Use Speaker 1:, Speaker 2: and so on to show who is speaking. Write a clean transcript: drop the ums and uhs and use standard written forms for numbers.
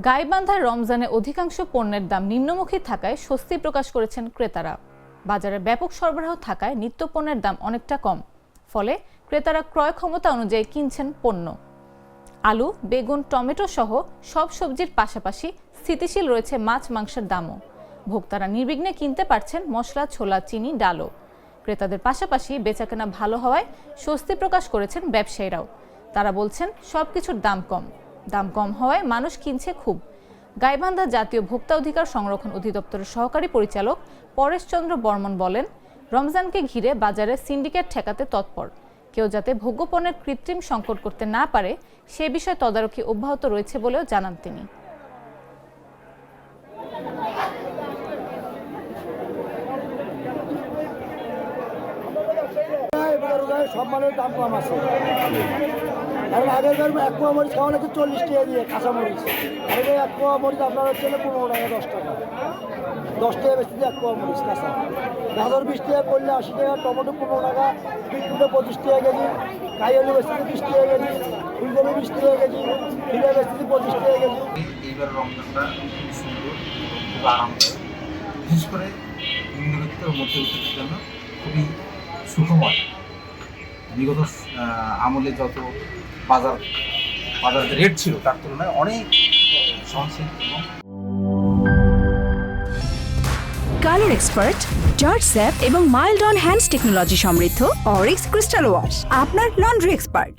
Speaker 1: গাইবান্ধার রমজানে অধিকাংশ পণ্যের দাম নিম্নমুখী থাকায় স্বস্তি প্রকাশ করেছেন ক্রেতারা। বাজারে ব্যাপক সরবরাহ থাকায় নিত্যপণ্যের দাম অনেকটা কম, ফলে ক্রেতারা ক্রয় ক্ষমতা অনুযায়ী কিনছেন পণ্য। আলু, বেগুন, টমেটো সহ সব সবজির পাশাপাশি স্থিতিশীল রয়েছে মাছ মাংসের দামও। ভোক্তারা নির্বিঘ্নে কিনতে পারছেন মশলা, ছোলা, চিনি, ডালও। ক্রেতাদের পাশাপাশি বেচাকেনা ভালো হওয়ায় স্বস্তি প্রকাশ করেছেন ব্যবসায়ীরাও। তারা বলছেন সবকিছুর দাম কম হওয়ায় মানুষ কিনছে খুব। গাইবান্ধা জাতীয় ভোক্তা অধিকার সংরক্ষণ অধিদপ্তরের সহকারী পরিচালক পরেশ চন্দ্র বর্মন বলেন, রমজানকে ঘিরে বাজারে সিন্ডিকেট ঠেকাতে তৎপর। কেউ যাতে ভোগ্যপণ্যের কৃত্রিম সংকট করতে না পারে সে বিষয়ে তদারকি অব্যাহত রয়েছে বলেও জানান তিনি।
Speaker 2: সব মালের দাম কম আছে, কারণ আগের এক পোয়া মরিচ খাওয়া নাকি 40 টাকা দিয়ে কাঁচা মরিচ, আর এক পোয়া মরিচ আপনার হচ্ছে 15 টাকা 10 টাকা 10 টাকা বেশি দিয়ে এক পোয়া মরিচ কাঁচা। গাজর 20 টাকা, করলে 80 টাকা, টমেটো 15 টাকা, বিটকুটে 25 টাকা কেজি, কাই আলু বেশি 20 টাকা কেজি, ফুলকপি 20 টাকা কেজি, ফিরে বেশি 25 টাকা কেজি।
Speaker 3: এইবার রমজানটা খুব সুন্দর, খুব আরামদায়ক, বিশেষ করে নিম্নবিত্ত ও মধ্যবিত্তের জন্য খুবই সুখময়। বিগত আমলে যত বাজার রেট ছিল তার তুলনায় অনেক সহনশীল এবং
Speaker 4: কালার এক্সপার্ট, জর্জ স্যাপ এবং মাইল্ড অন হ্যান্ডস টেকনোলজি সমৃদ্ধ অরিক্স ক্রিস্টাল ওয়াশ আপনার লন্ড্রি এক্সপার্ট।